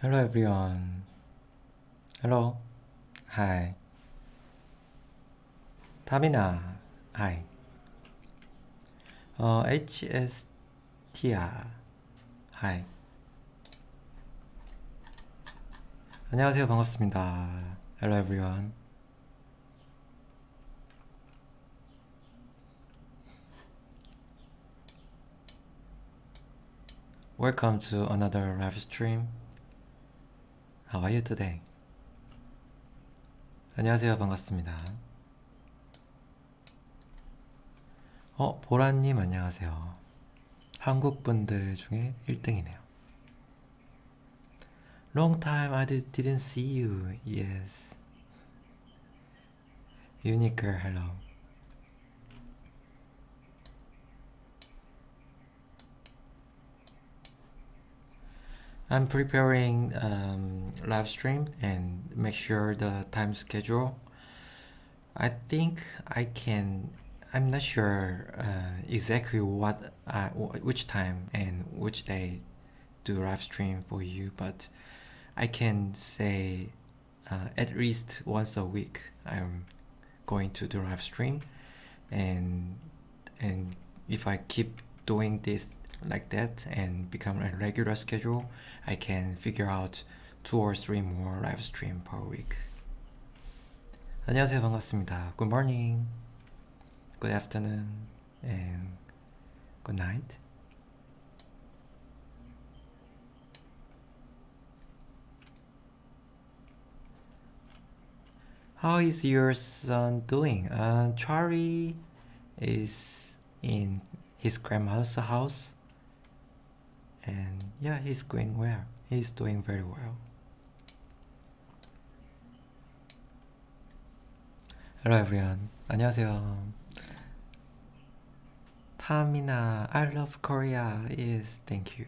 Hello everyone. Hello. Hi. 타미나. Hi. HST야. Hi. 안녕하세요. 반갑습니다. Hello everyone. Welcome to another live stream. How are you today? 안녕하세요. 반갑습니다. 보라님 안녕하세요. 한국 분들 중에 1등이네요. Long time I didn't see you. Yes. Unique girl, hello. I'm preparing live stream and make sure the time schedule. I think I'm not sure exactly which time and which day do live stream for you, but I can say at least once a week I'm going to do live stream, and if I keep doing this like that and become a regular schedule, I can figure out 2 or 3 more live stream per week. 안녕하세요. 반갑습니다. Good morning, good afternoon, and good night. How is your son doing? Charlie is in his grandmother's house, and yeah, he's going well. He's doing very well. Hello everyone. 안녕하세요. 타미나, I love Korea. Yes, thank you.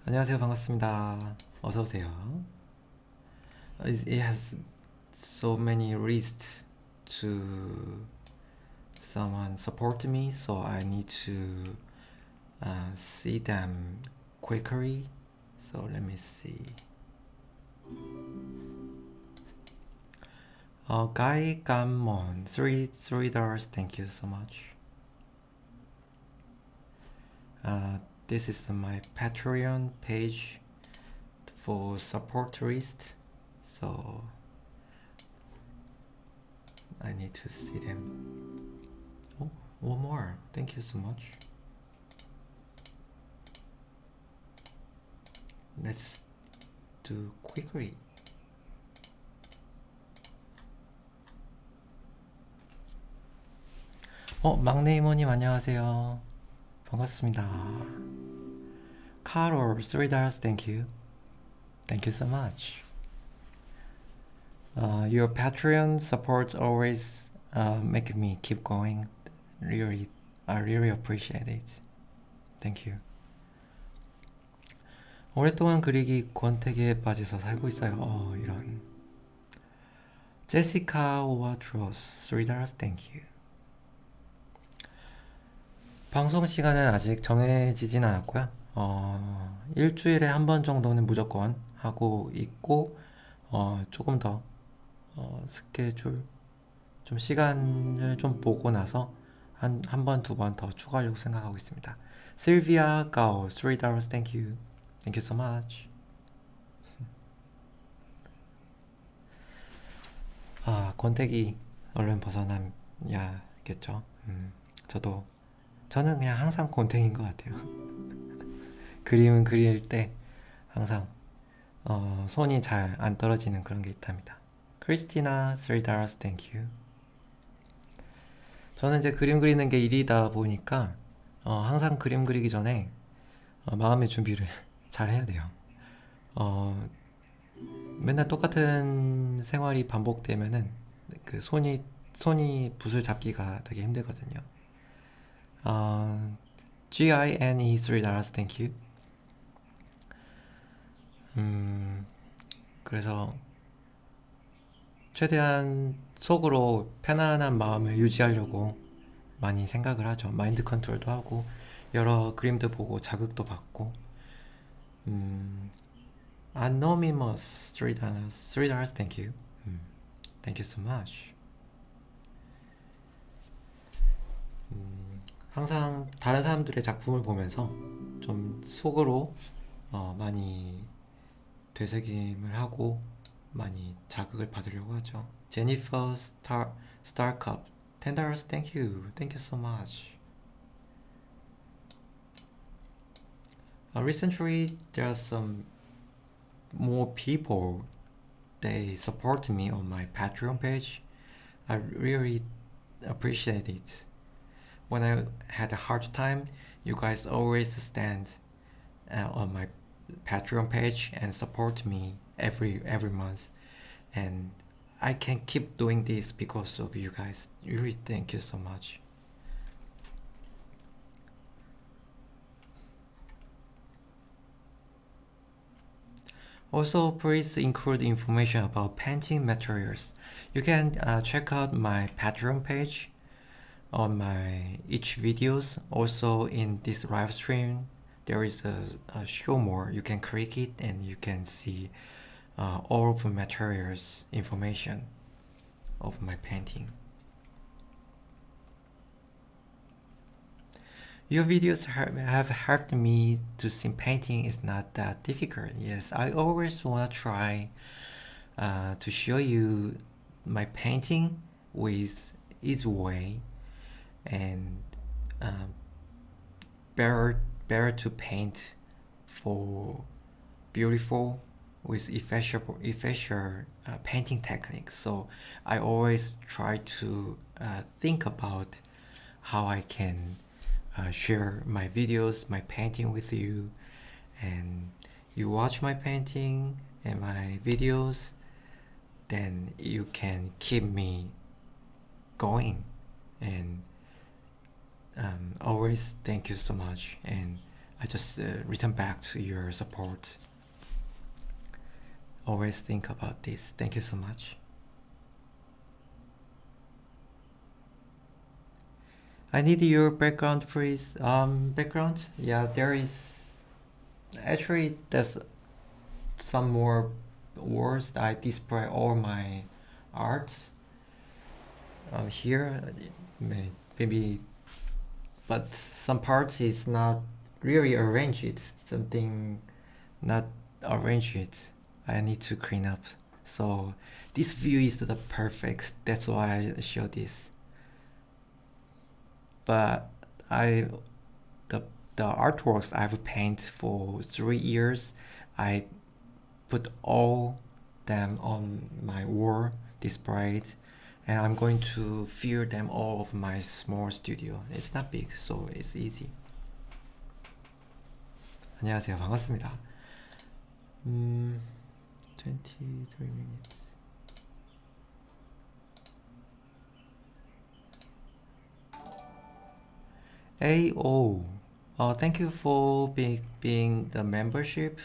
안녕하세요. 반갑습니다. 어서 오세요. It has so many risks to someone support me, so I need to see them quickly. So let me see. Guy Gammon, $3, thank you so much. This is my Patreon page for support list, so I need to see them. Oh, one more. Thank you so much. Let's do quickly. 막내 이모님 안녕하세요. 반갑습니다. Carol, $3, thank you. Thank you so much. Your Patreon support always make me keep going. Really, I really appreciate it. Thank you. 오랫동안 그리기 권태기에 빠져서 살고 있어요. 이런. 제시카 오와트로스, $3, thank you. 방송 시간은 아직 정해지진 않았고요. 일주일에 한 번 정도는 무조건 하고 있고, 조금 더 스케줄, 좀 시간을 좀 보고 나서 한 번, 2번 더 추가하려고 생각하고 있습니다. Sylvia Gao, $3, thank you. Thank you so much. 권태기 얼른 벗어나야겠죠. 저는 그냥 항상 권태기인 것 같아요. 그림은 그릴 때 항상 손이 잘 안 떨어지는 그런 게 있답니다. 크리스티나, $3, thank you. 저는 이제 그림 그리는 게 일이다 보니까 항상 그림 그리기 전에 마음의 준비를 잘 해야 돼요. 맨날 똑같은 생활이 반복되면은 그 손이 붓을 잡기가 되게 힘들거든요. GINE, $3, thank you. 그래서 최대한 속으로 편안한 마음을 유지하려고 많이 생각을 하죠. 마인드 컨트롤도 하고 여러 그림도 보고 자극도 받고 Anonymous $3 thank you. Thank you so much. 항상 다른 사람들의 작품을 보면서 좀 속으로 많이 되새김을 하고 많이 자극을 받으려고 하죠. Jennifer Starcup $10 thank you. Thank you so much. Recently there are some more people they support me on my Patreon page. I really appreciate it. When I had a hard time, you guys always stand on my Patreon page and support me every month, and I can keep doing this because of you guys. Really, thank you so much. Also, please include information about painting materials. You can check out my Patreon page on my each videos. Also, in this live stream, there is a show more. You can click it and you can see all of the materials information of my painting. Your videos have helped me to see painting is not that difficult. Yes, I always want to try to show you my painting with its way and better to paint for beautiful with efficient painting techniques. So I always try to think about how I can share my videos, my painting with you, and you watch my painting and my videos, then you can keep me going. And always thank you so much, and I just return back to your support. Always think about this. Thank you so much. I need your background, please. Background? Yeah, there is. Actually, there's some more words that I display all my art. Here, maybe, but some parts is not really arranged. It's something not arranged. I need to clean up. So this view is the perfect. That's why I show this. But the artworks I've painted for 3 years, I put all them on my wall displayed, and I'm going to fill them all of my small studio. It's not big, so it's easy. 안녕하세요, 반갑습니다. 23 minutes. AO, thank you for being the membership.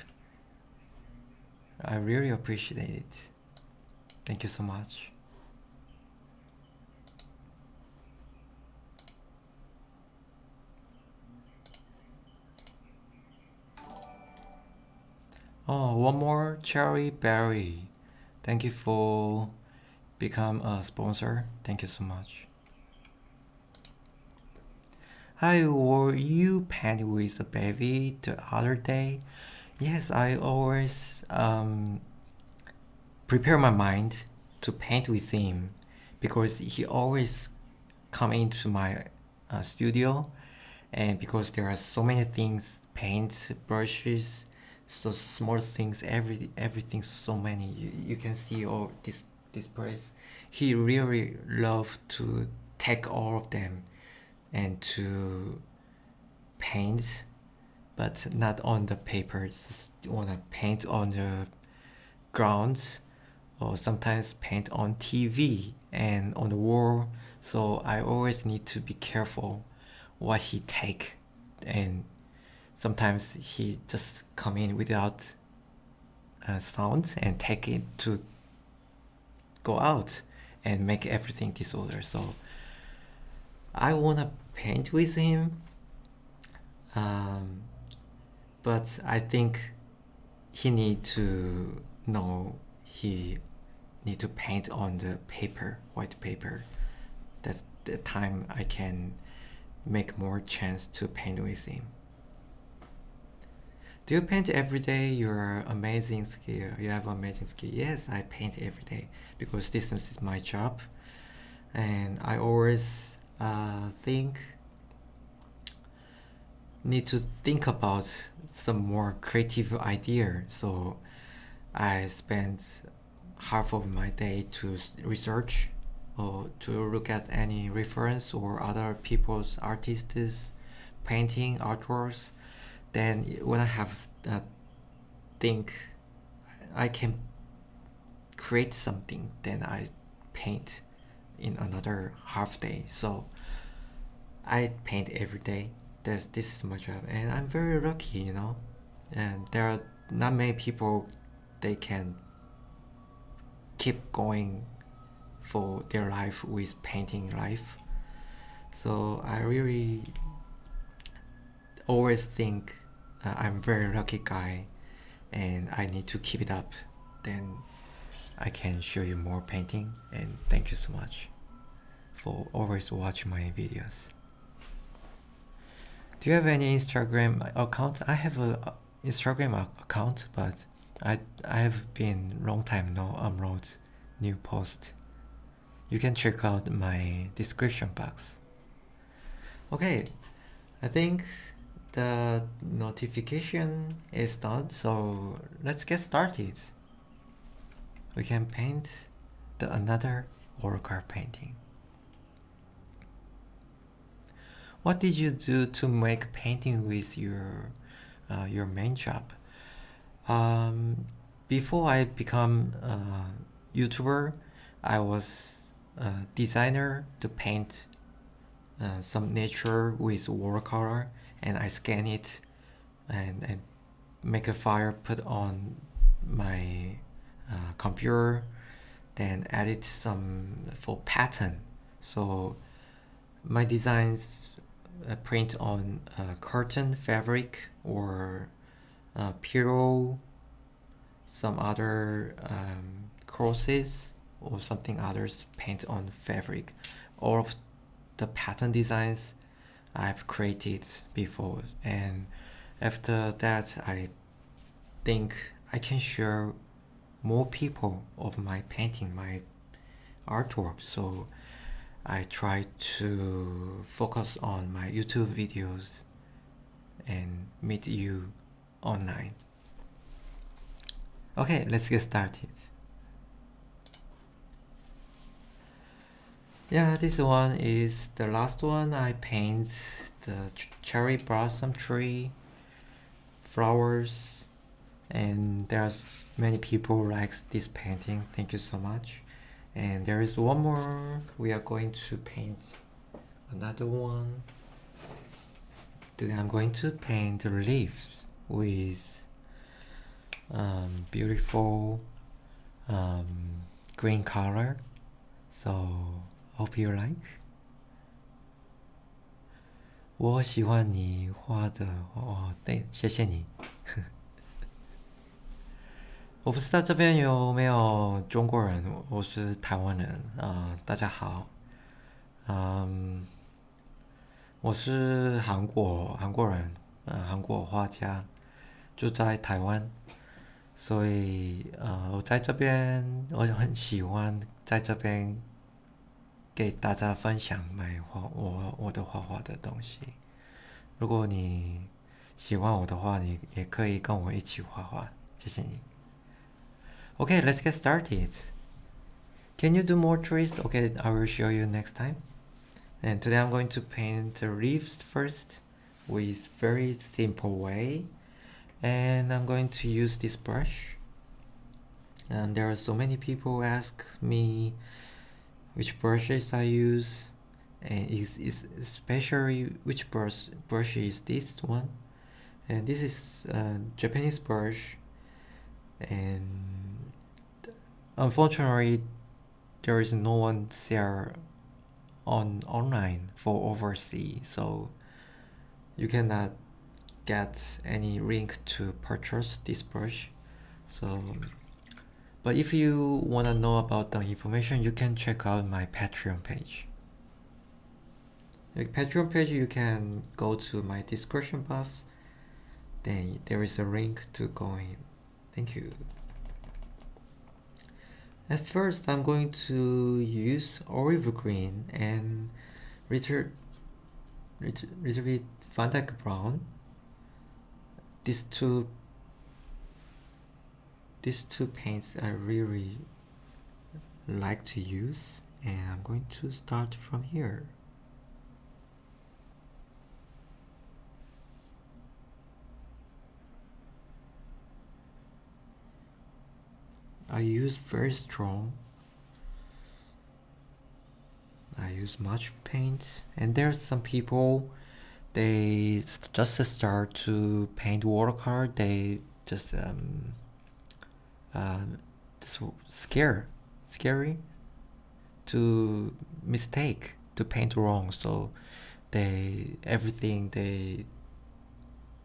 I really appreciate it. Thank you so much. Oh, one more, Cherry Berry. Thank you for become a sponsor. Thank you so much. Hi, were you painting with a baby the other day? Yes, I always prepare my mind to paint with him because he always come into my studio, and because there are so many things, paint, brushes, so small things, everything, so many. You can see all this place. He really loved to take all of them and to paint, but not on the papers. Just wanna paint on the grounds, or sometimes paint on TV and on the wall. So I always need to be careful what he take, and sometimes he just come in without sound and take it to go out and make everything disorder. So I wanna paint with him But I think he need to know he need to paint on the paper, white paper. That's the time I can make more chance to paint with him. Do you paint every day? You're amazing skill. You have amazing skill. Yes, I paint every day because this is my job, and I always need to think about some more creative idea. So I spend half of my day to research or to look at any reference or other people's artists painting artworks. Then when I have think I can create something, then I paint in another half day. So I paint every day. This is my job, and I'm very lucky, you know. And there are not many people they can keep going for their life with painting life. So I really always think I'm a very lucky guy, and I need to keep it up. Then I can show you more painting. And thank you so much for always watching my videos. Do you have any Instagram account? I have a Instagram account, but I have been long time no upload new post. You can check out my description box. Okay, I think the notification is done, so let's get started. We can paint another watercolor painting. What did you do to make painting with your main job? Before I become a YouTuber, I was a designer to paint some nature with watercolor, and I scan it and make a file, put on my computer, then edit some for pattern. So my designs print on curtain fabric or pillow, some other crosses or something others paint on fabric. All of the pattern designs I've created before, and after that I think I can share more people of my painting, my artwork. So I try to focus on my YouTube videos and meet you online. Okay, let's get started. Yeah, this one is the last one. I paint the cherry blossom tree, flowers, and there's many people likes this painting. Thank you so much. And there is one more. We are going to paint another one. Today I'm going to paint the leaves with beautiful green color. So hope you like. 我喜欢你画的哦，对，谢谢你。我不知道这边有没有中国人，我是台湾人大家好，我是韩国人，韩国画家，住在台湾，所以我在这边，我很喜欢在这边给大家分享我的画画的东西。如果你喜欢我的话，你也可以跟我一起画画，谢谢你。Okay, let's get started. Can you do more trees? Okay, I will show you next time. And today I'm going to paint the leaves first with very simple way. And I'm going to use this brush. And there are so many people ask me which brushes I use. And especially which brush is this one. And this is a Japanese brush. And unfortunately there is no one sell online for overseas, so you cannot get any link to purchase this brush. So, but if you want to know about the information, you can check out my Patreon page. The Patreon page, you can go to my description box. Then there is a link to go in. Thank you. At first, I'm going to use olive green and little bit Van Dyke brown. These two paints I really like to use, and I'm going to start from here. I use very strong. I use much paint, and there's some people, they just start to paint watercolor. They just scary to mistake, to paint wrong. So everything they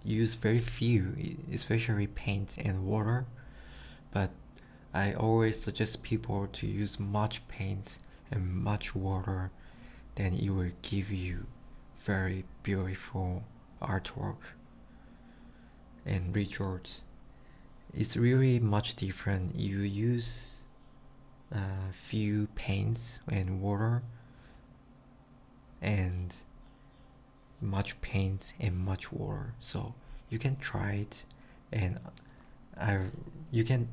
use very few, especially paint and water. But I always suggest people to use much paint and much water, then it will give you very beautiful artwork and results. It's really much different. You use few paints and water and much paint and much water. So you can try it, and you can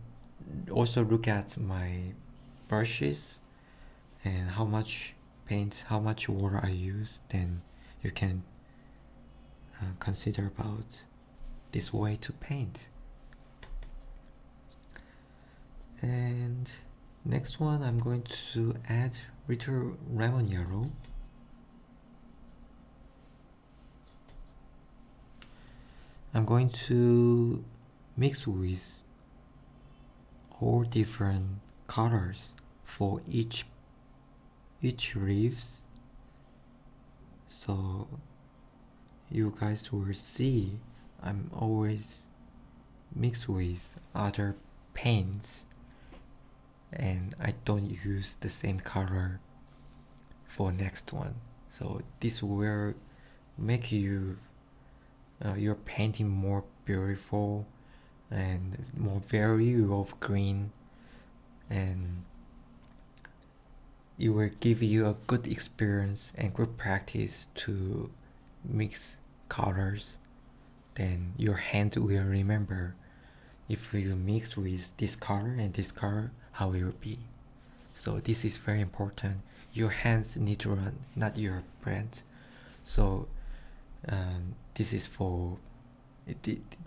also look at my brushes and how much paint, how much water I use. Then you can consider about this way to paint. And next one, I'm going to add little lemon yellow. I'm going to mix with all different colors for each leaves, so you guys will see I'm always mix with other paints, and I don't use the same color for next one. So this will make you your painting more beautiful and more value of green, and it will give you a good experience and good practice to mix colors. Then your hand will remember if you mix with this color and this color, how it will be. So this is very important. Your hands need to run, not your brains. So this is for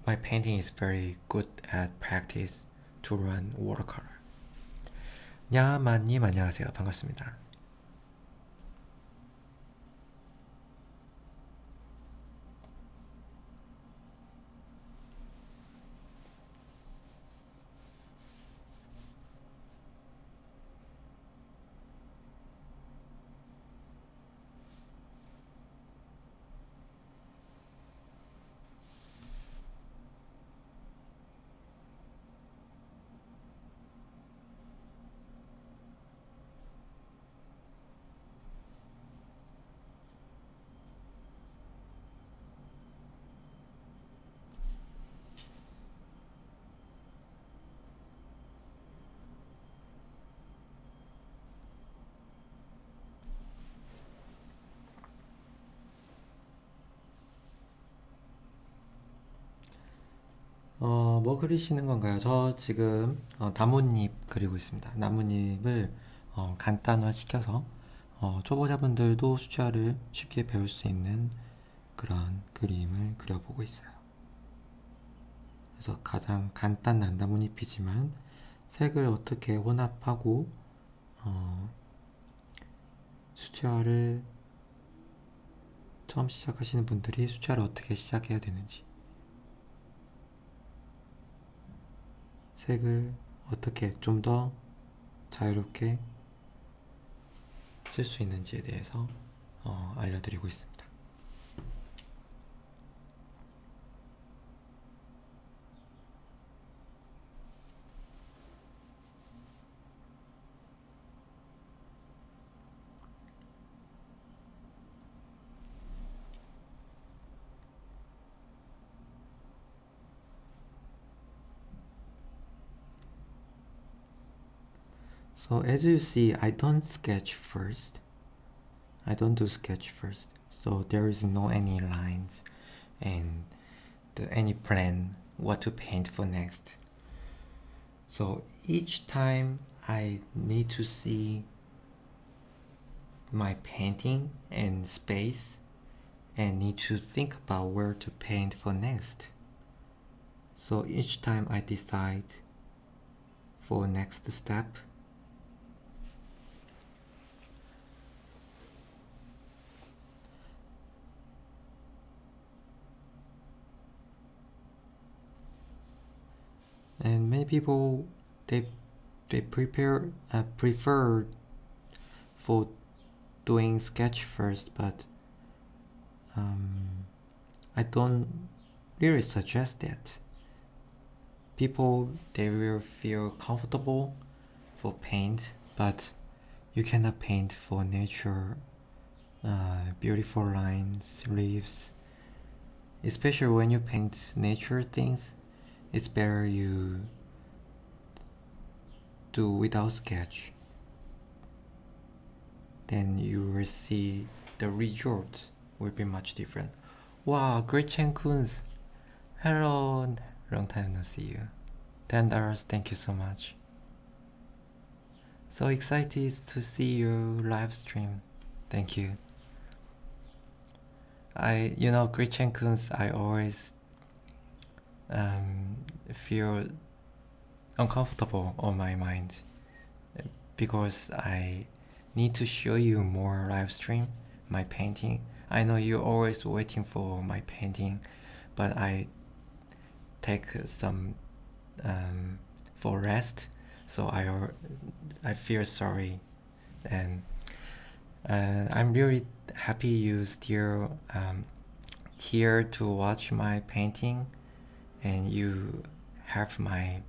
my painting is very good at practice to run watercolor. 냐마님 안녕하세요. 반갑습니다. 뭐 그리시는 건가요? 저 지금 나뭇잎 그리고 있습니다. 나뭇잎을 간단화 시켜서 초보자분들도 수채화를 쉽게 배울 수 있는 그런 그림을 그려보고 있어요. 그래서 가장 간단한 나뭇잎이지만 색을 어떻게 혼합하고 수채화를 처음 시작하시는 분들이 수채화를 어떻게 시작해야 되는지, 색을 어떻게 좀 더 자유롭게 쓸 수 있는지에 대해서 알려드리고 있습니다. So as you see, I don't sketch first. I don't do sketch first. So there is no any lines and any plan what to paint for next. So each time I need to see my painting and space and need to think about where to paint for next. So each time I decide for next step. And many people they prefer for doing sketch first, but I don't really suggest that. People they will feel comfortable for paint, but you cannot paint for nature, beautiful lines, leaves. Especially when you paint nature things, it's better you do without sketch. Then you will see the result will be much different. Wow, great Kunz. Hello, long time no see you. $10, thank you so much. So excited to see your live stream. Thank you. Gretchen Kunz, I always feel uncomfortable on my mind because I need to show you more live stream, my painting. I know you're always waiting for my painting, but I take some for rest, so I feel sorry, and I'm really happy you still here to watch my painting, and you have my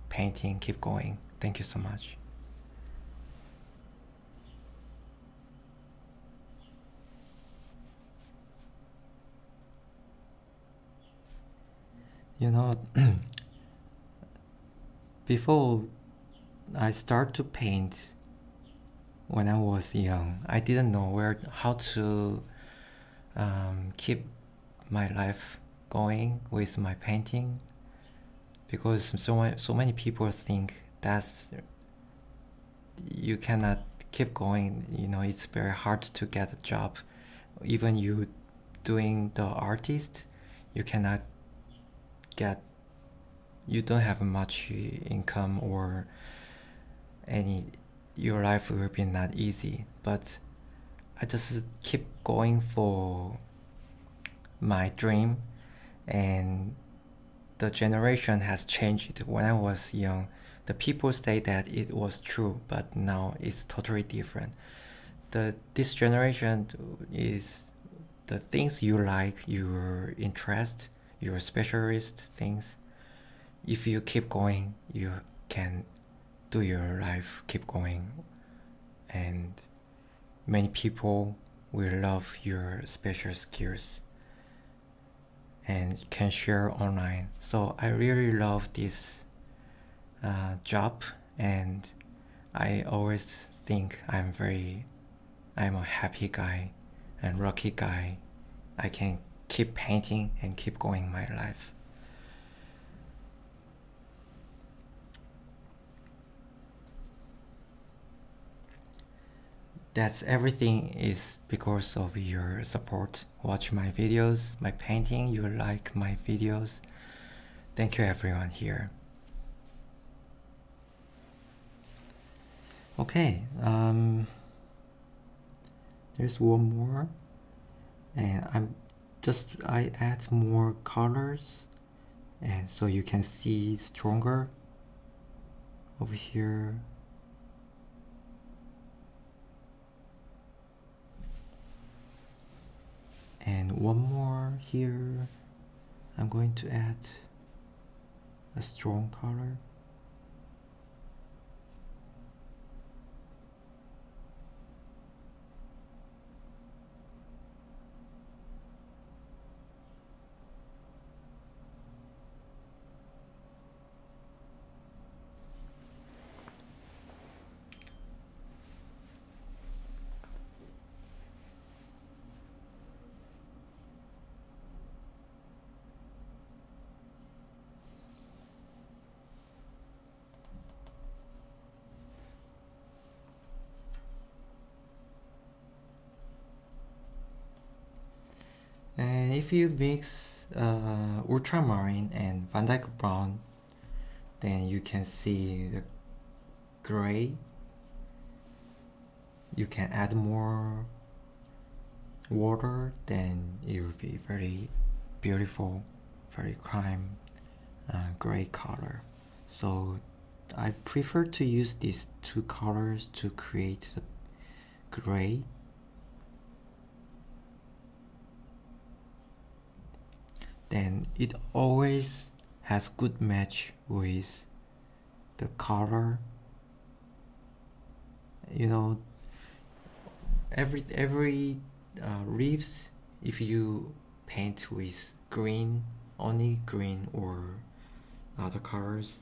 painting keep going. Thank you so much. Before I start to paint when I was young, I didn't know how to keep my life going with my painting, because so many people think that's you cannot keep going. It's very hard to get a job. Even you doing the artist, you don't have much income, or your life will be not easy. But I just keep going for my dream, and the generation has changed. When I was young, the people say that it was true, but now it's totally different. This generation is the things you like, your interest, your specialist things. If you keep going, you can do your life keep going, and many people will love your special skills and can share online. So I really love this job, and I always think I'm a happy guy and lucky guy. I can keep painting and keep going my life. That's everything is because of your support. Watch my videos, my painting, you like my videos. Thank you everyone here. Okay, there's one more, and I add more colors, and so you can see stronger over here. And one more here. I'm going to add a strong color. if you mix ultramarine and Van Dyke brown, then you can see the gray. You can add more water, then it will be very beautiful, very crime gray color. So I prefer to use these two colors to create the gray. Then it always has good match with the color. You know, every leaves, if you paint with green, only green or other colors,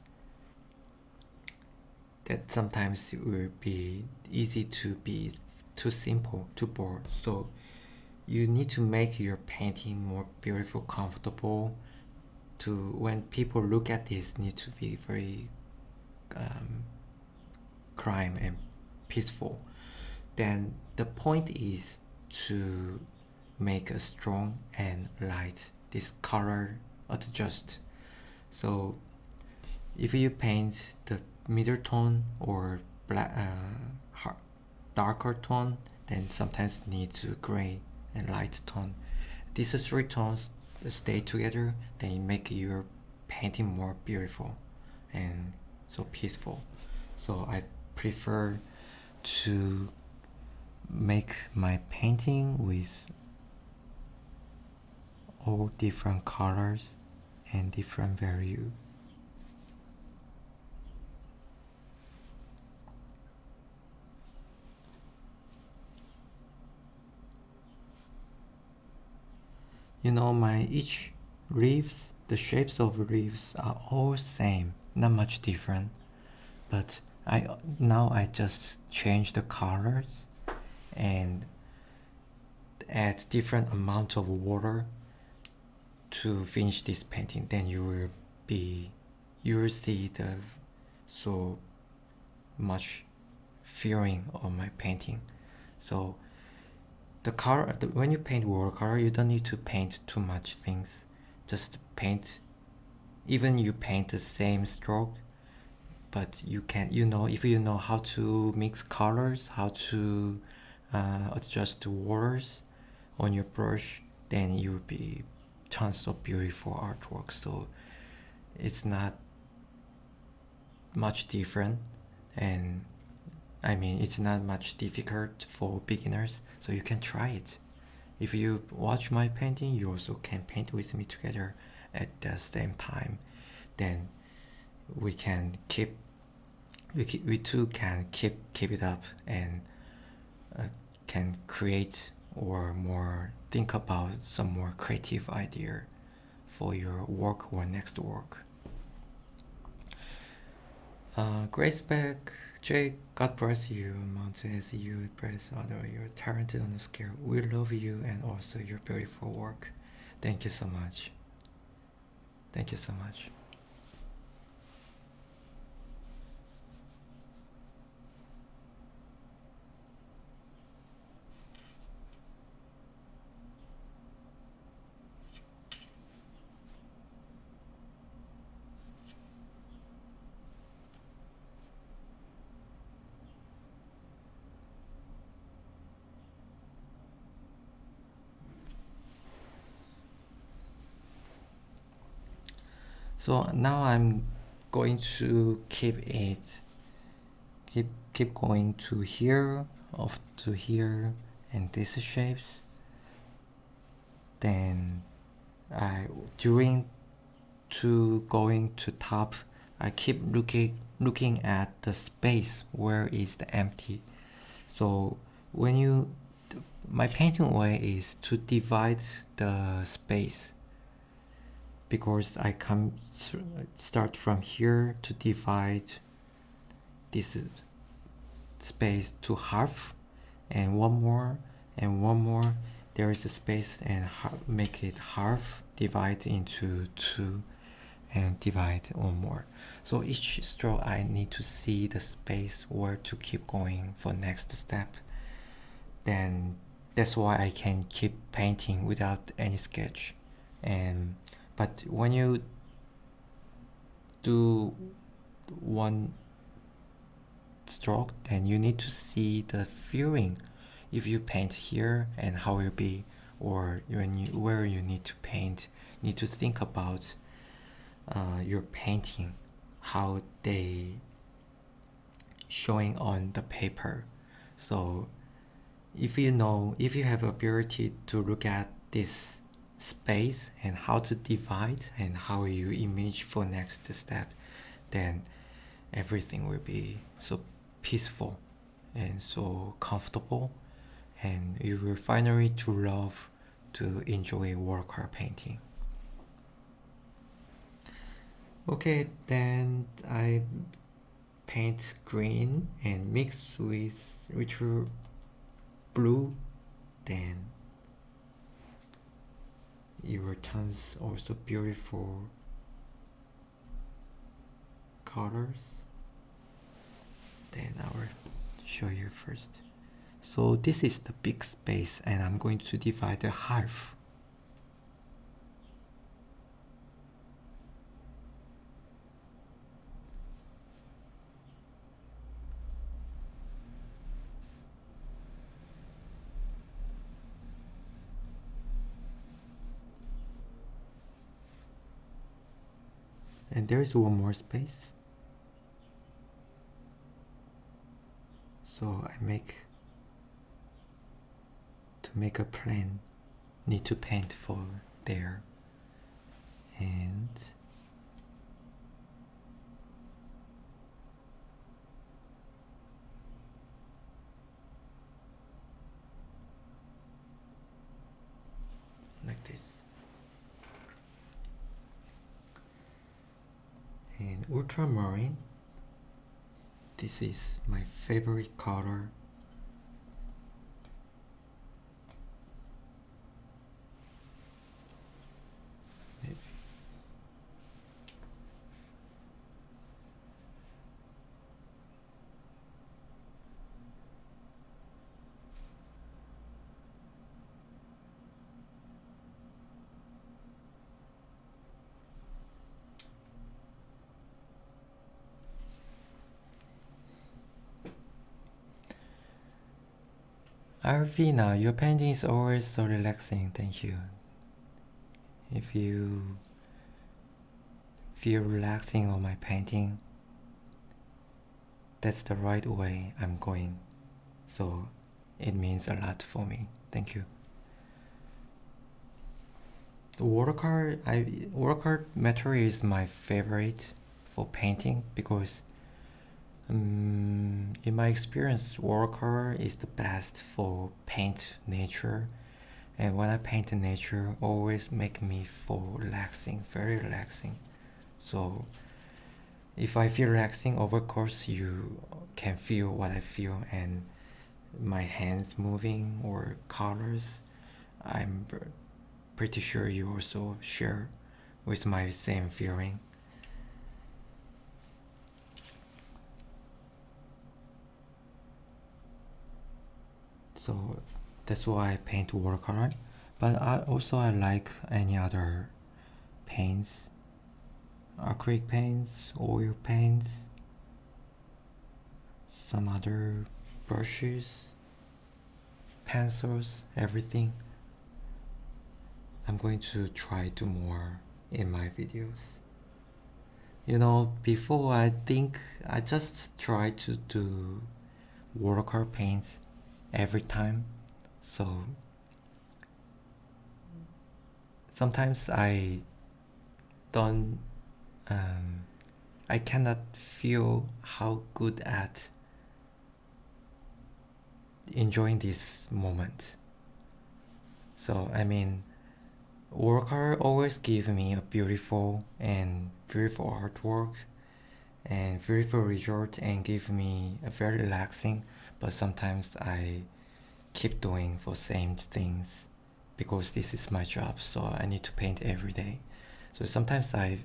that sometimes it will be easy to be too simple, too bored. So you need to make your painting more beautiful, comfortable. To when people look at this, need to be very calm and peaceful. Then the point is to make a strong and light. This color adjust. So if you paint the middle tone or black, darker tone, then sometimes need to gray and light tone. These three tones stay together, then make your painting more beautiful and so peaceful. So I prefer to make my painting with all different colors and different value. You know, my each leaves, the shapes of leaves are all same, not much different. But now I just change the colors and add different amount of water to finish this painting. Then you will see the so much feeling of my painting. So the color, when you paint watercolor, you don't need to paint too much things. Just paint, even you paint the same stroke, but you can, if you know how to mix colors, how to adjust the waters on your brush, then you will be tons of beautiful artwork. So it's not much different, and I mean, it's not much difficult for beginners, so you can try it. If you watch my painting, you also can paint with me together at the same time. Then we two can keep it up and can create or more think about some more creative idea for your work or next work. Grace Beck, Jake, God bless you, Monte, as you bless other. You're talented on the scale. We love you and also your beautiful work. Thank you so much. Thank you so much. So now I'm going to keep going to here, off to here, and these shapes. Then during to going to top, I keep looking at the space where is the empty. So my painting way is to divide the space, because I start from here to divide this space to half, and one more, there is a space, and make it half, divide into two, and divide one more. So each stroke I need to see the space where to keep going for next step. Then that's why I can keep painting without any sketch. But when you do one stroke, then you need to see the feeling if you paint here and how it will be, or where you need to paint. Need to think about your painting, how they showing on the paper. So if you have ability to look at this space and how to divide and how you image for next step, then everything will be so peaceful and so comfortable, and you will finally to love to enjoy watercolor painting. Okay, then I paint green and mix with richer blue, then your tones also beautiful colors. Then I will show you first. So this is the big space, and I'm going to divide the half. And there is one more space. So I make a plan, need to paint for there, and like this. And ultramarine, this is my favorite color. Maybe. Arvina, your painting is always so relaxing. Thank you. If you feel relaxing on my painting, that's the right way I'm going. So it means a lot for me. Thank you. The watercolor material is my favorite for painting because in my experience, watercolor is the best for paint nature, and when I paint nature, always make me feel relaxing, very relaxing. So if I feel relaxing, of course you can feel what I feel, and my hands moving or colors, I'm pretty sure you also share with my same feeling. So that's why I paint watercolor, but I like any other paints, acrylic paints, oil paints, some other brushes, pencils, everything. I'm going to try to more in my videos. You know, before I think I just try to do watercolor paints every time, so sometimes I don't I cannot feel how good at enjoying this moment. So I mean, watercolor always give me a beautiful artwork and beautiful result, and give me a very relaxing, but sometimes I keep doing for same things because this is my job, so I need to paint every day. So sometimes I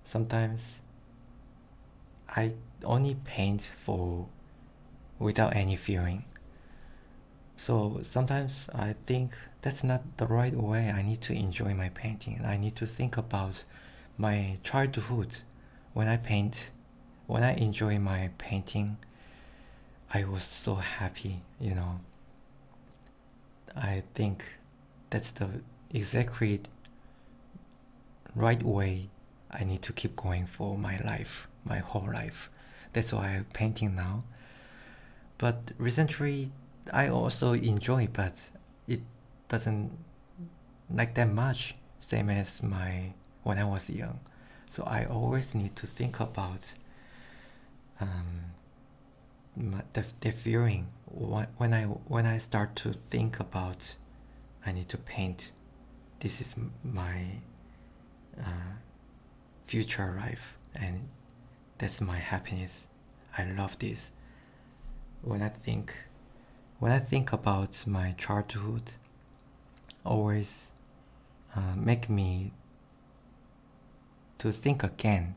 sometimes only paint for without any feeling. So sometimes I think that's not the right way. I need to enjoy my painting. I need to think about my childhood. When I paint, when I enjoy my painting, I was so happy, you know. I think that's the exactly right way I need to keep going for my life, my whole life. That's why I'm painting now. But recently, I also enjoy, but it doesn't like that much, same as when I was young. So I always need to think about the feeling when I start to think about I need to paint. This is my future life, and that's my happiness. I love this. When I think about my childhood, always make me to think again,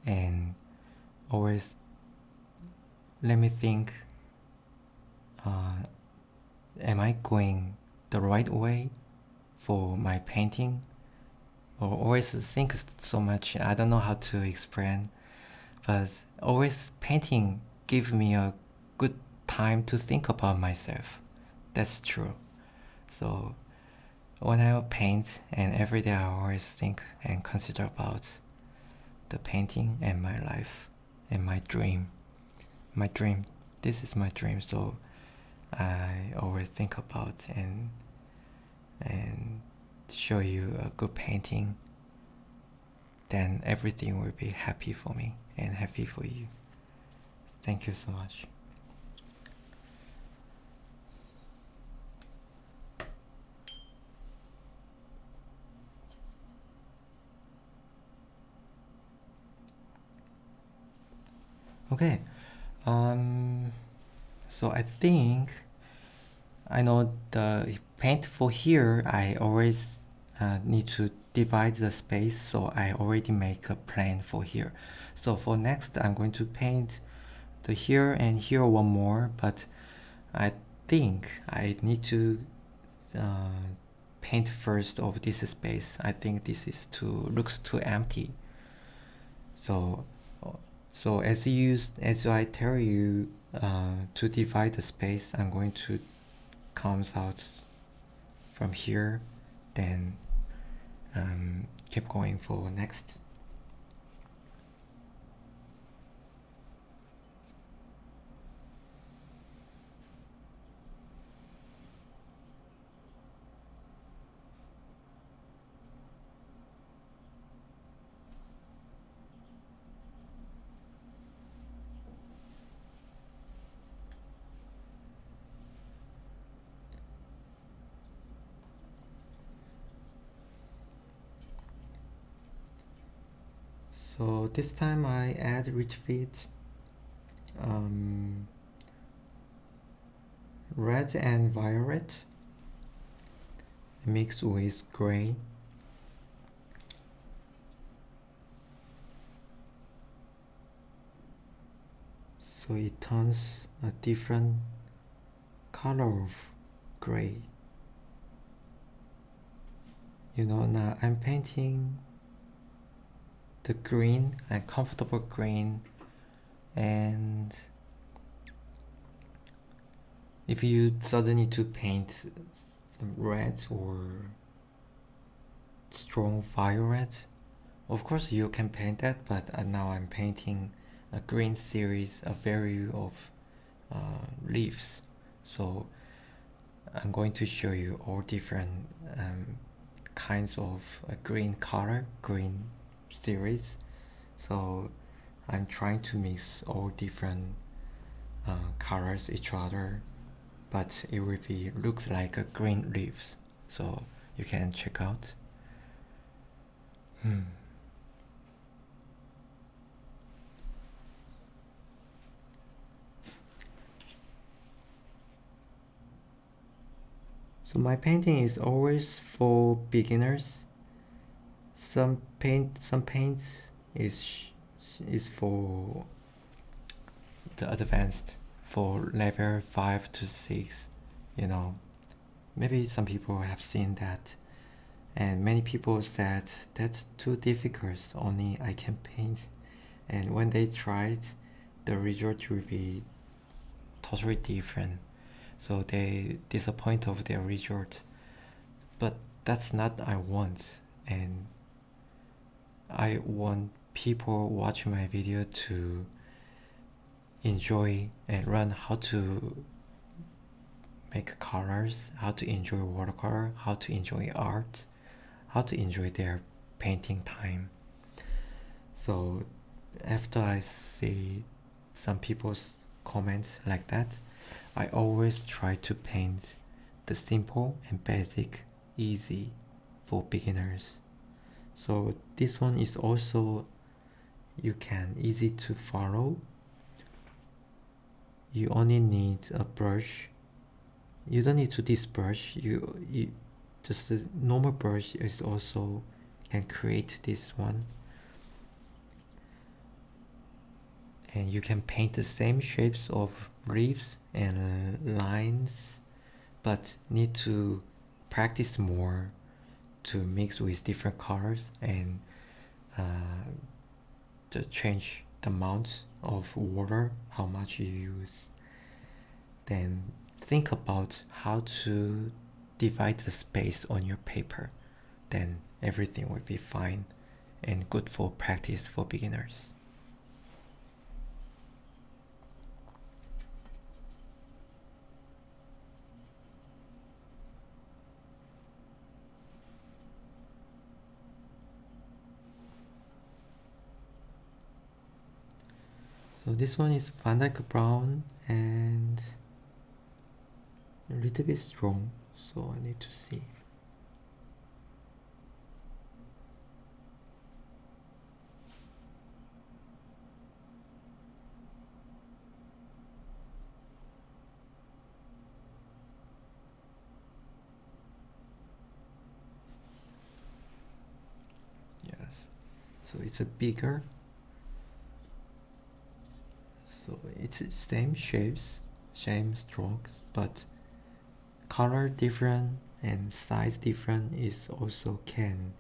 and always let me think, am I going the right way for my painting? Or always think so much, I don't know how to explain, but always painting give me a good time to think about myself. That's true. So when I paint, and every day I always think and consider about the painting and my life and my dream. This is my dream, so I always think about and show you a good painting, then everything will be happy for me and happy for you. Thank you so much. Okay, so I think I know the paint for here. I always need to divide the space, so I already make a plan for here. So for next, I'm going to paint the here and here one more, but I think I need to paint first of this space. I think this is looks too empty. So as I tell you to divide the space, I'm going to comes out from here, then keep going for next. So this time I add retweet red and violet mixed with gray. So it turns a different color of gray. You know, now I'm painting the green, a comfortable green, and if you suddenly need to paint some red or strong violet, of course you can paint that, but now I'm painting a green series, a variety of leaves. So I'm going to show you all different kinds of green color, green series. So I'm trying to mix all different colors each other, but it will be looks like a green leaves. So you can check out. So my painting is always for beginners. Some paints is for the advanced for level 5 to 6, you know. Maybe some people have seen that, and many people said that's too difficult, only I can paint. And when they tried, the result will be totally different, so they disappoint of their result. But that's not I want, and I want people watching my video to enjoy and learn how to make colors, how to enjoy watercolor, how to enjoy art, how to enjoy their painting time. So after I see some people's comments like that, I always try to paint the simple and basic, easy for beginners. So this one is also you can easy to follow. You only need a brush. You don't need to this brush. You just a normal brush is also can create this one. And you can paint the same shapes of leaves and lines, but need to practice more to mix with different colors and to change the amount of water, how much you use. Then think about how to divide the space on your paper. Then everything will be fine and good for practice for beginners. So this one is Van Dyke brown and a little bit strong, so I need to see. Yes, so it's a bigger. So it's same shapes, same strokes, but color different and size different is also can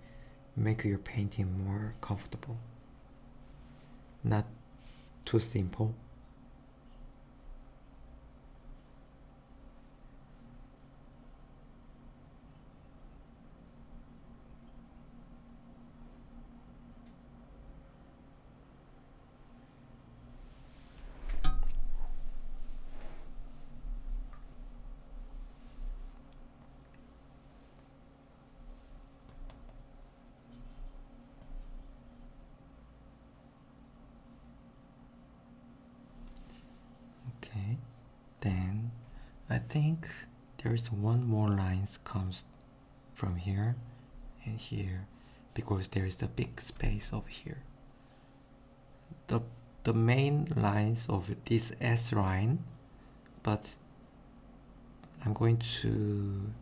make your painting more comfortable. Not too simple. Okay, then I think there is one more lines comes from here and here because there is a big space over here. The main lines of this S line, but I'm going to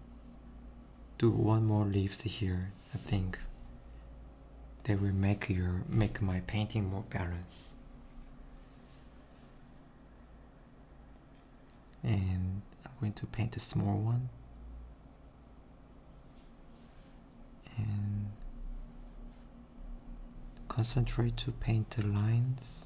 do one more leaves here. I think they will make my painting more balanced. And I'm going to paint a small one and concentrate to paint the lines.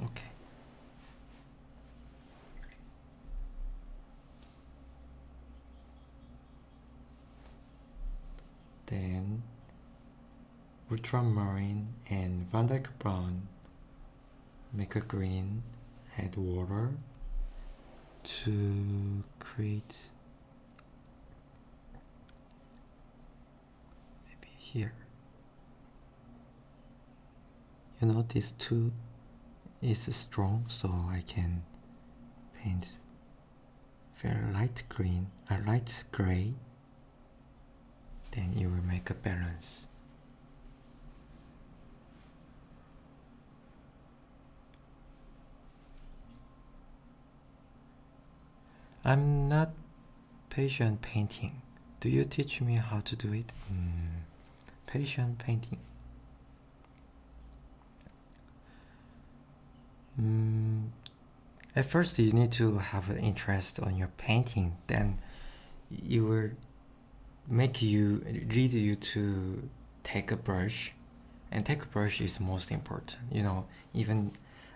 Okay. Then ultramarine and Van Dyke brown, make a green, add water to create maybe here. You know, these two is strong, so I can paint very light green, a light gray then you will make a balance. I'm not patient painting. Do you teach me how to do it? Patient painting. At first you need to have an interest on your painting, then it will lead you to take a brush, and take a brush is most important. Even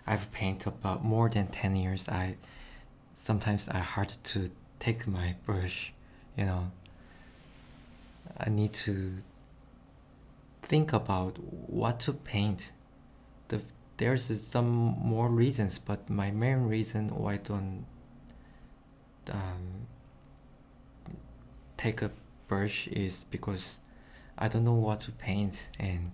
I've painted about more than 10 years, sometimes I hard to take my brush. I need to think about what to paint. There's some more reasons, but my main reason why I don't take a brush is because I don't know what to paint, and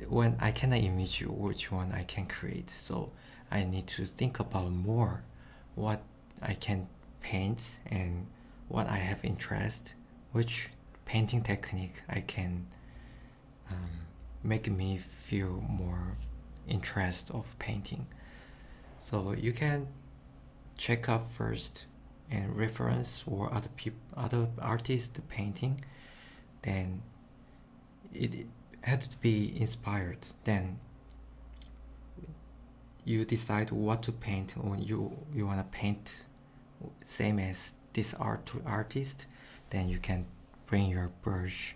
when I cannot imagine which one I can create, so I need to think about more what I can paint and what I have interest, which painting technique I can make me feel more interest of painting. So you can check out first and reference or other artists painting, then it has to be inspired. Then you decide what to paint. When you want to paint same as this artist, then you can bring your brush,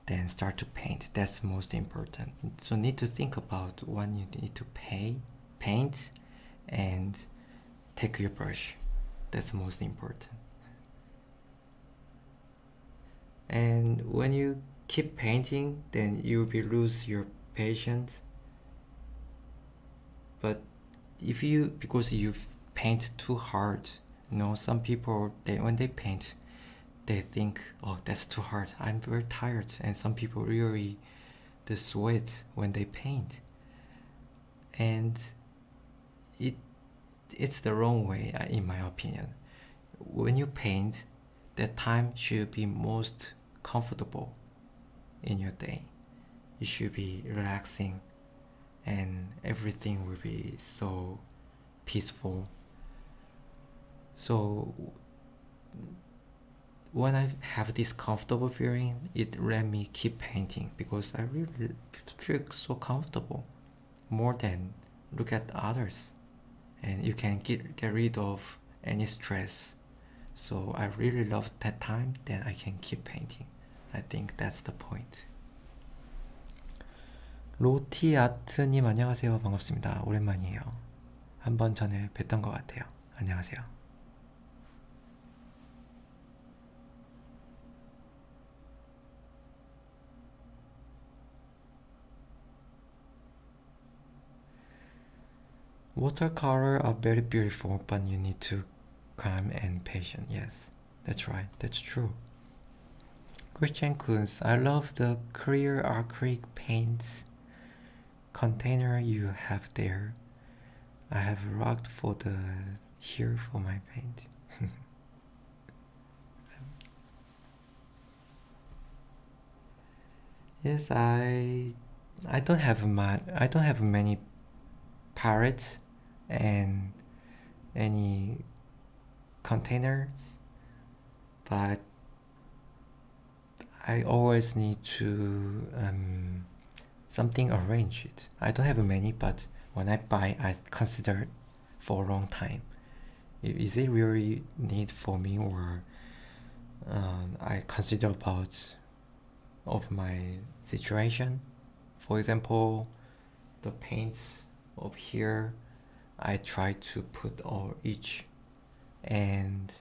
then start to paint. That's most important. So need to think about what you need to paint and take your brush. That's most important. And when you keep painting, then you will lose your patience. But because you paint too hard, some people, when they paint, they think, oh, that's too hard, I'm very tired. And some people really sweat when they paint, and it's the wrong way, in my opinion. When you paint, that time should be most comfortable in your day. You should be relaxing, and everything will be so peaceful. So when I have this comfortable feeling, it let me keep painting, because I really feel so comfortable, more than look at others, and you can get rid of any stress. So I really love that time, then I can keep painting. I think that's the point. 로티아트님 안녕하세요. 반갑습니다. 오랜만이에요. 한 번 전에 뵀던 것 같아요. 안녕하세요. Watercolor are very beautiful, but you need to calm and patient. Yes, that's right. That's true. Christian Kunz, I love the clear acrylic paints container you have there. I have rocked here for my paint. Yes, I don't have many palettes and any containers, but I always need to something arrange it. I don't have many, but when I buy, I consider for a long time. Is it really need for me, or I consider about of my situation? For example, the paints up here, I try to put all each, and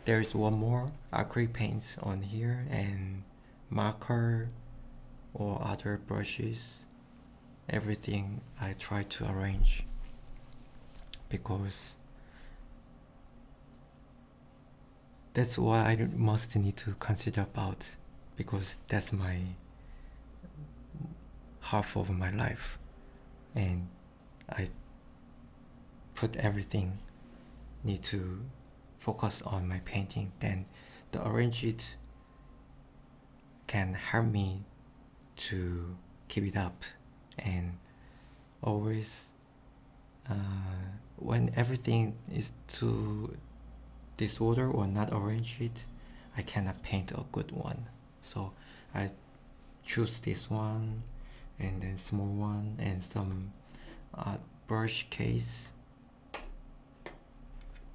there's one more acrylic paints on here, and marker or other brushes, everything I try to arrange, because that's what I must need to consider about, because that's my half of my life, and I put everything need to focus on my painting. Then the arrange it can help me to keep it up, and always when everything is too disordered or not arranged, I cannot paint a good one. So I choose this one, and then small one, and some brush case,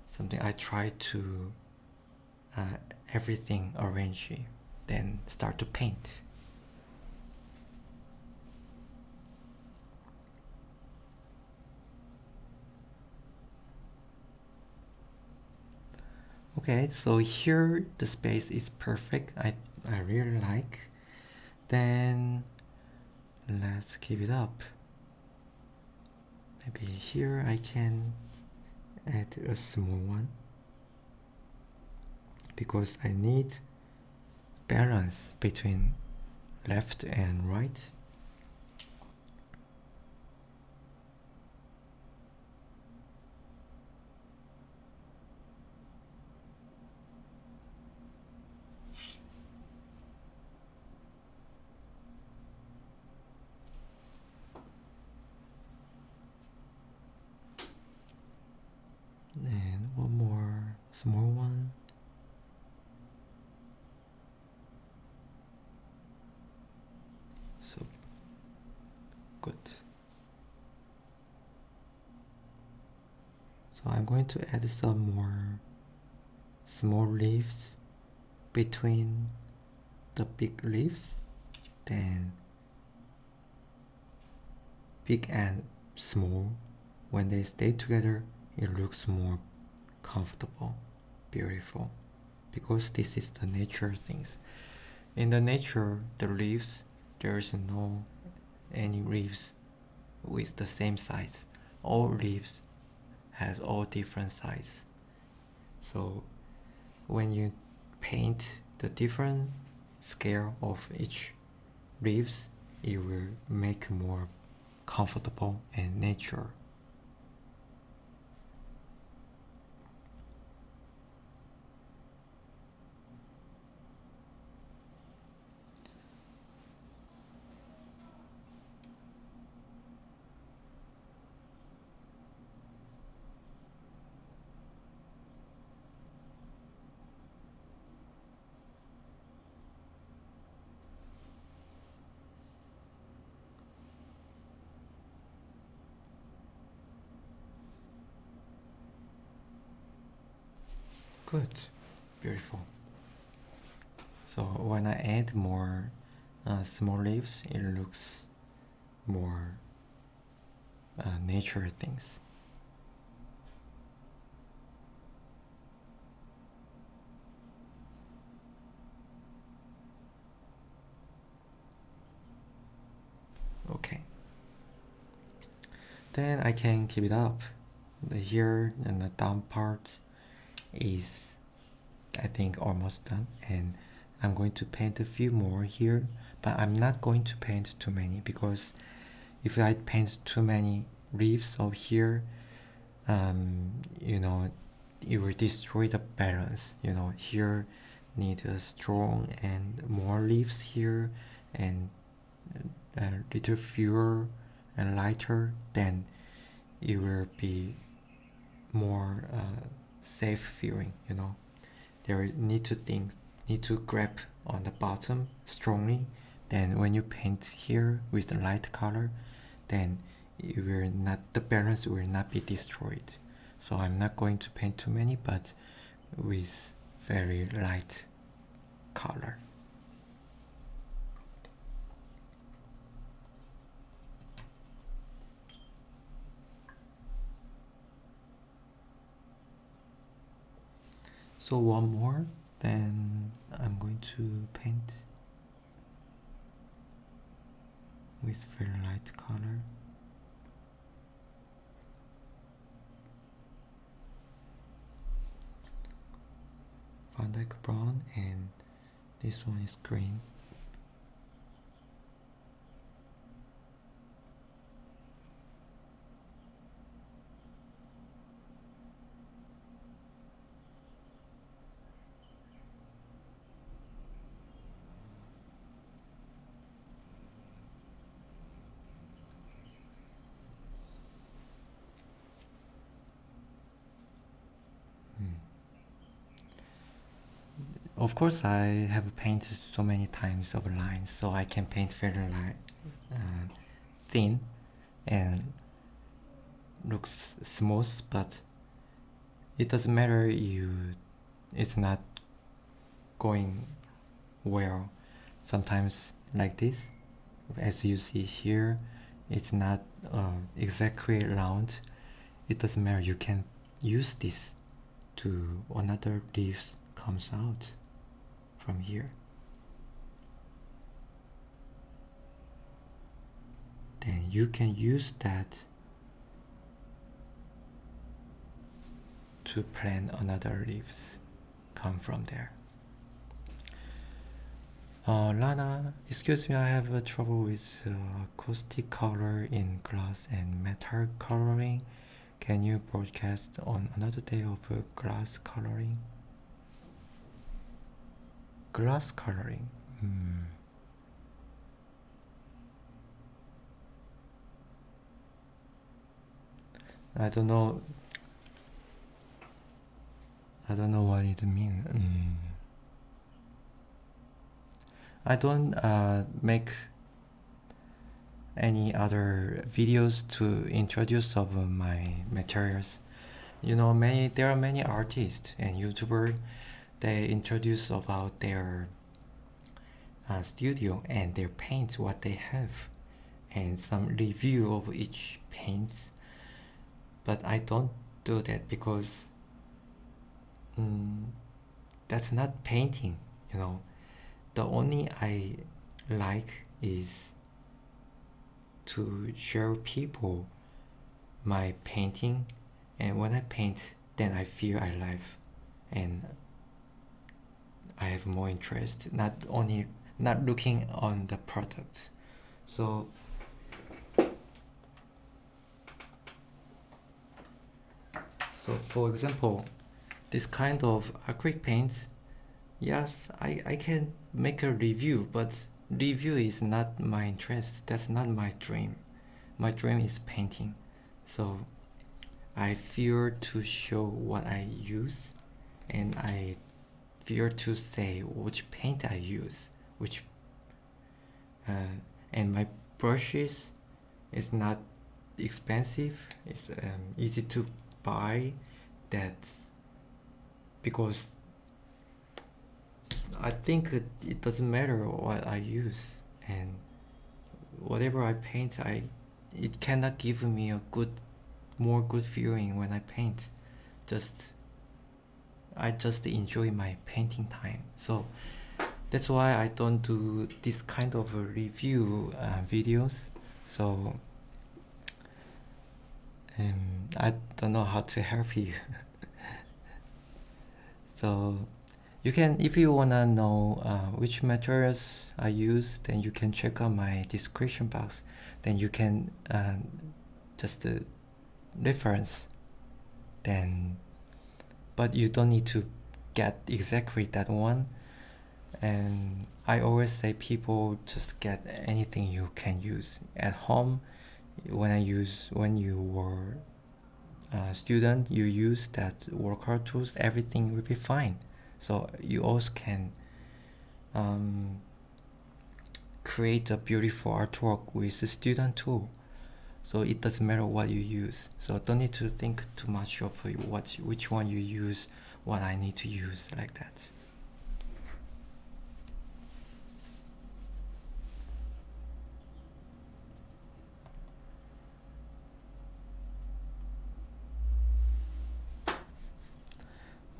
something I try to everything arranged, then start to paint. Okay, so here the space is perfect. I really like. Then let's keep it up. Maybe here I can add a small one, because I need balance between left and right. And one more small one. So good. So I'm going to add some more small leaves between the big leaves, then big and small, when they stay together, it looks more comfortable, beautiful, because this is the nature things. In the nature, the leaves, there is no any leaves with the same size. All leaves has all different size. So when you paint the different scale of each leaves, it will make more comfortable and nature. Good, beautiful. So when I add more small leaves, it looks more nature things. Okay. Then I can keep it up. The here and the down part is, I think, almost done, and I'm going to paint a few more here, but I'm not going to paint too many, because if I paint too many leaves over here, you know, it will destroy the balance. You know, here need a strong and more leaves here, and a little fewer and lighter, then it will be more safe feeling. You know, there need to grab on the bottom strongly. Then when you paint here with the light color, then the balance will not be destroyed. So I'm not going to paint too many, but with very light color. So one more, then I'm going to paint with very light color. Van Dyke brown, and this one is green. Of course, I have painted so many times of lines, so I can paint very thin and looks smooth, but it doesn't matter it's not going well. Sometimes like this, as you see here, it's not exactly round. It doesn't matter, you can use this to another leaves comes out from here. Then you can use that to plan another leaves come from there. Lana, excuse me, I have trouble with acoustic color in glass and metal coloring. Can you broadcast on another day of glass coloring? Glass coloring. I don't know what it means. I don't make any other videos to introduce of my materials. You know, there are many artists and YouTubers. They introduce about their studio and their paints, what they have, and some review of each paints. But I don't do that because that's not painting, you know. The only I like is to show people my painting, and when I paint, then I feel I live and I have more interest, not looking on the product. So for example, this kind of acrylic paints, yes, I can make a review, but review is not my interest. That's not my dream. My dream is painting. So I fear to show what I use, and I fear to say which paint I use, and my brushes is not expensive. It's easy to buy that, because I think it doesn't matter what I use, and whatever I paint, it cannot give me a more good feeling when I paint. I just enjoy my painting time. So that's why I don't do this kind of review videos. So I don't know how to help you. So you can, if you wanna know which materials I use, then you can check out my description box. Then you can just reference. Then, but you don't need to get exactly that one. And I always say people just get anything you can use at home. When you were a student, you use that Watercolor tools, everything will be fine. So you also can create a beautiful artwork with a student tool. So it doesn't matter what you use. So don't need to think too much of which one you use, what I need to use, like that.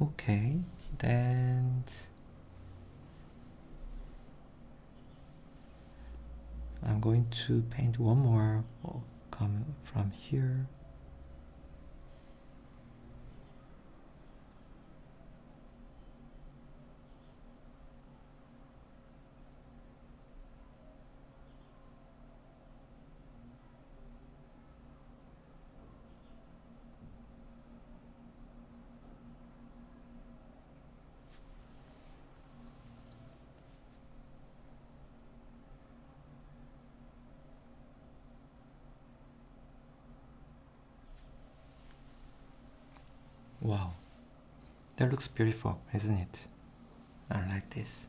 Okay, then I'm going to paint one more coming from here. Wow, that looks beautiful, isn't it? I like this.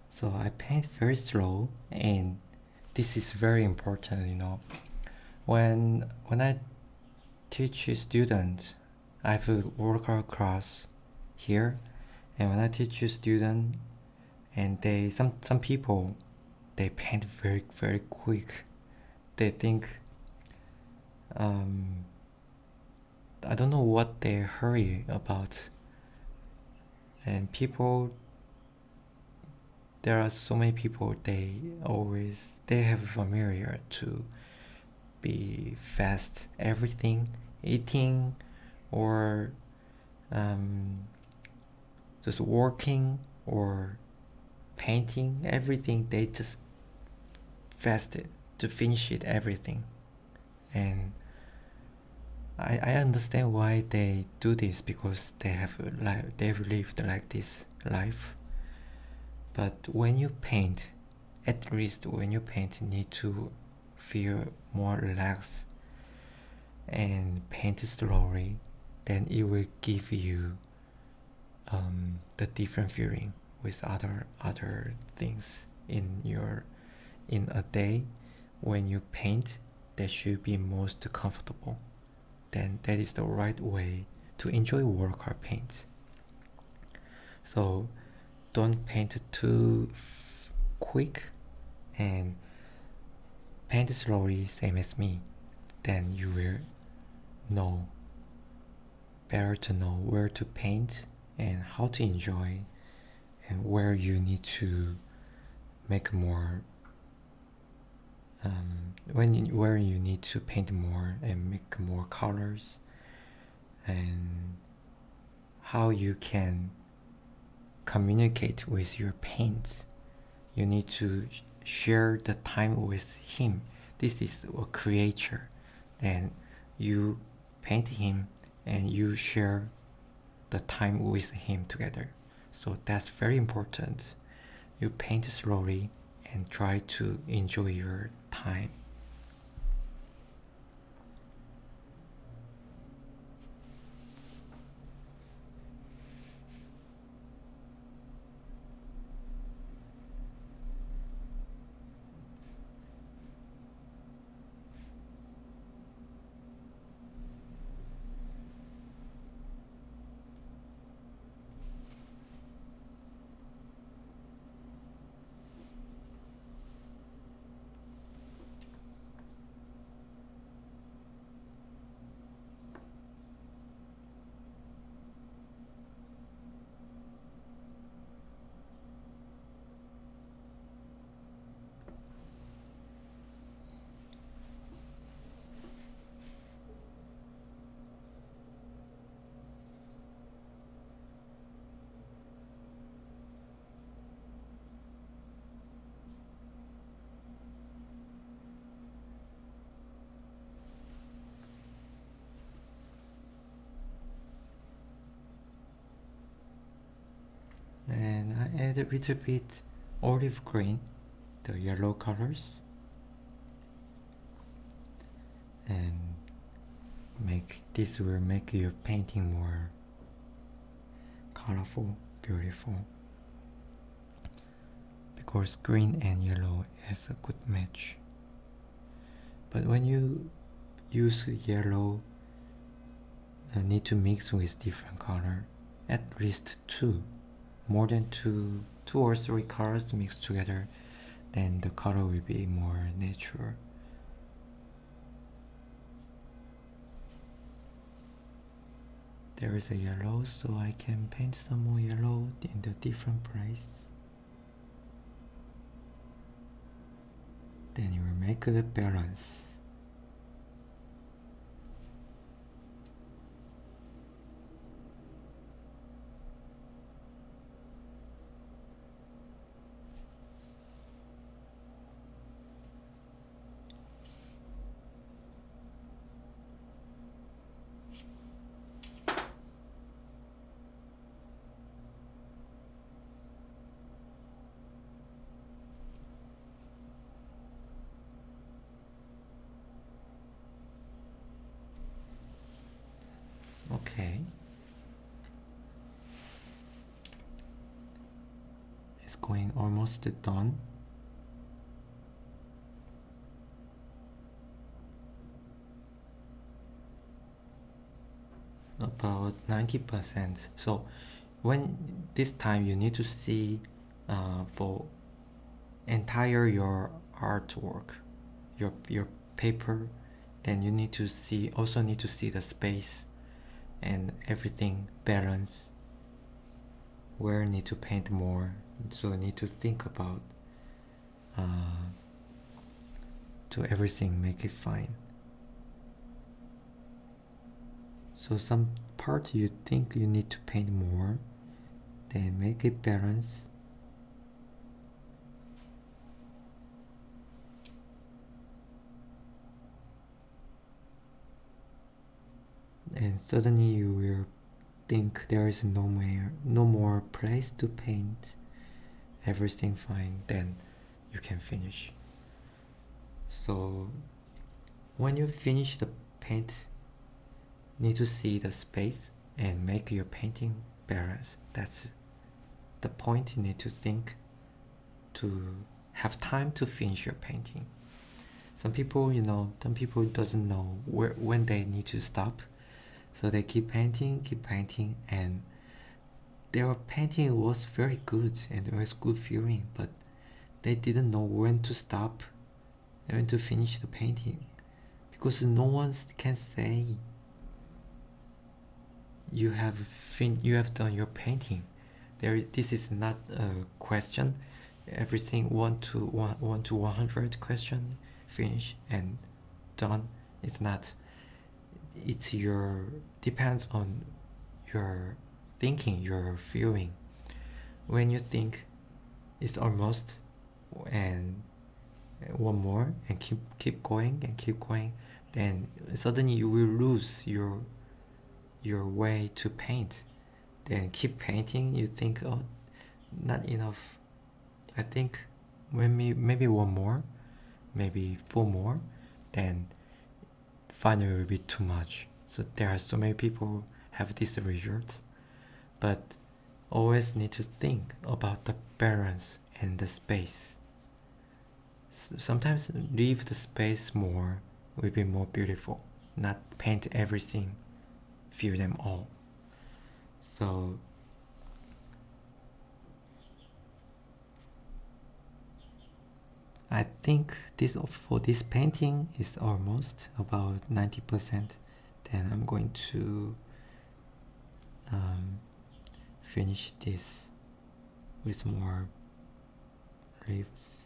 So I paint very slow, and this is very important, you know. When I teach students, I have a watercolor class here, and when I teach a student, and some people, they paint very quick. They think, I don't know what they hurry about, and there are so many people, they have familiar to be fast everything, eating or just working or painting, everything, they just fast it to finish it everything. And I understand why they do this, because they've lived like this life. But when you paint, at least when you paint, you need to feel more relaxed and paint slowly. Then it will give you the different feeling with other things in a day. When you paint, that should be most comfortable. Then that is the right way to enjoy watercolor paint. So don't paint too quick, and paint slowly, same as me. Then you will know better to know where to paint and how to enjoy, and where you need to make more, where you need to paint more and make more colors, and how you can communicate with your paints. You need to share the time with him. This is a creator, and you paint him and you share the time with him together. So that's very important. You paint slowly and try to enjoy your time. And I add a little bit olive green, the yellow colors, and this will make your painting more colorful, beautiful, because green and yellow is a good match. But when you use yellow need to mix with different color, at least two, more than two or three colors mixed together, then the color will be more natural. There is a yellow, so I can paint some more yellow in the different place. Then you will make a balance. Okay. It's going almost done. About 90%. So when this time you need to see for entire your artwork, your paper, then you need to see the space and everything balance, where need to paint more, so I need to think about to everything, make it fine. So some part you think you need to paint more, then make it balance. And suddenly you will think there is no more place to paint, everything fine, then you can finish. So when you finish the paint, need to see the space and make your painting balance. That's the point you need to think to have time to finish your painting. Some people doesn't know when they need to stop. So they keep painting, and their painting was very good and it was good feeling, but they didn't know when to stop and when to finish the painting, because no one can say you have done your painting. This is not a question. Everything 1 to 100 question, finish and done. It's not. It's depends on your thinking, your feeling. When you think it's almost, and one more, and keep going, then suddenly you will lose your way to paint. Then keep painting, you think, oh, not enough. I think maybe one more, maybe 4 more, then finally will be too much. So there are so many people have this result, but always need to think about the balance and the space. Sometimes leave the space more will be more beautiful, not paint everything, fill them all. So I think for this painting is almost about 90%. Then I'm going to finish this with more leaves.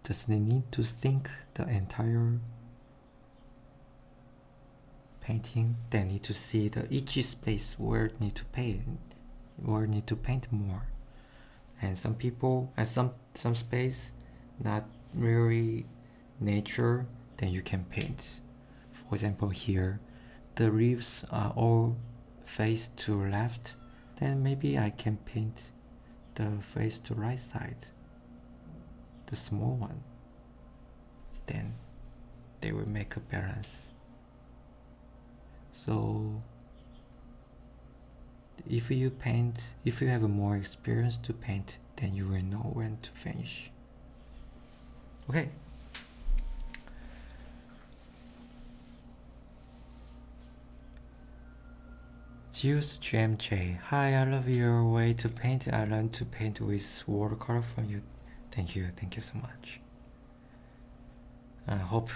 Just need to think the entire painting, then need to see each space where need to paint more. And some people at some space not really nature, then you can paint. For example, here the leaves are all face to left, then maybe I can paint the face to right side, the small one. Then they will make a balance. So if you have more experience to paint, then you will know when to finish. Okay. Zeus GMJ. Hi, I love your way to paint. I learned to paint with watercolor from you. Thank you so much. I hope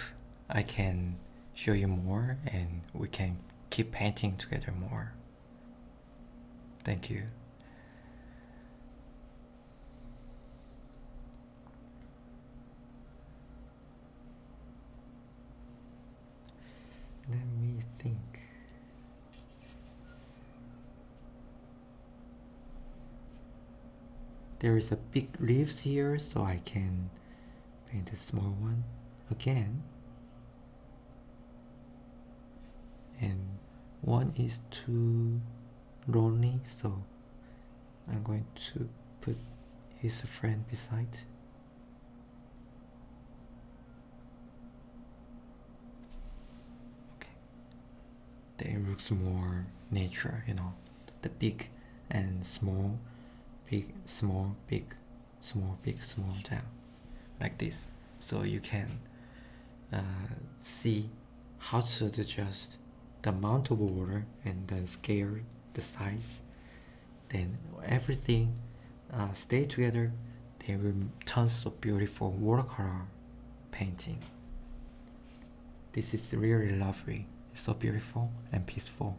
I can show you more and we can keep painting together more. Thank you. Let me think. There is a big leaves here, so I can paint a small one again. And one is too lonely, so I'm going to put his friend beside. Okay. Then it looks more nature, you know, the big and small, big, small, big, small, big, small down, like this. So you can see how to adjust the amount of water and the scale, the size. Then everything stay together. They will turn so beautiful watercolor painting. This is really lovely. It's so beautiful and peaceful.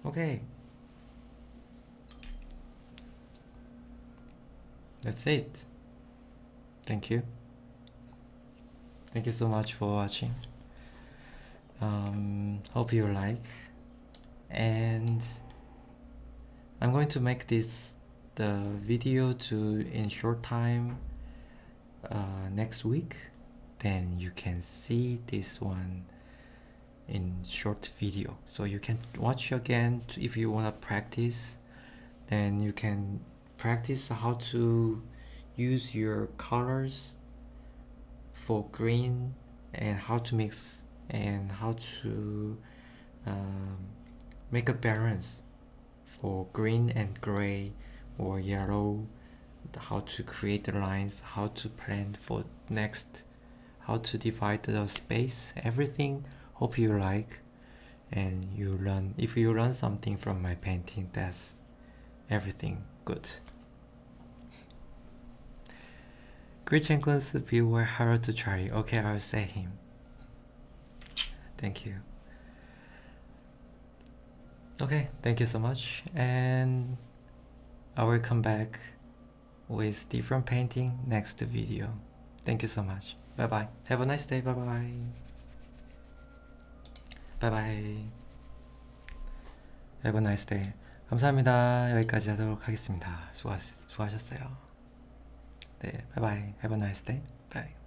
Okay, that's it. Thank you so much for watching. Hope you like, and I'm going to make the video in short time next week. Then you can see this one in short video, so you can watch again if you want to practice. Then you can practice how to use your colors for green and how to mix and how to make a balance for green and gray or yellow, how to create the lines, how to plan for next, how to divide the space, everything. Hope you like and you learn. If you learn something from my painting, that's everything good. Christian Kun's viewer Harold to Charlie. Okay, I'll say him. Thank you. Okay, thank you so much, and I will come back with different painting next video. Thank you so much. Bye bye. Have a nice day. Bye bye. Bye bye. Have a nice day. 감사합니다. 여기까지 하도록 하겠습니다. 수고하셨어요. 네, bye bye. Have a nice day. Bye.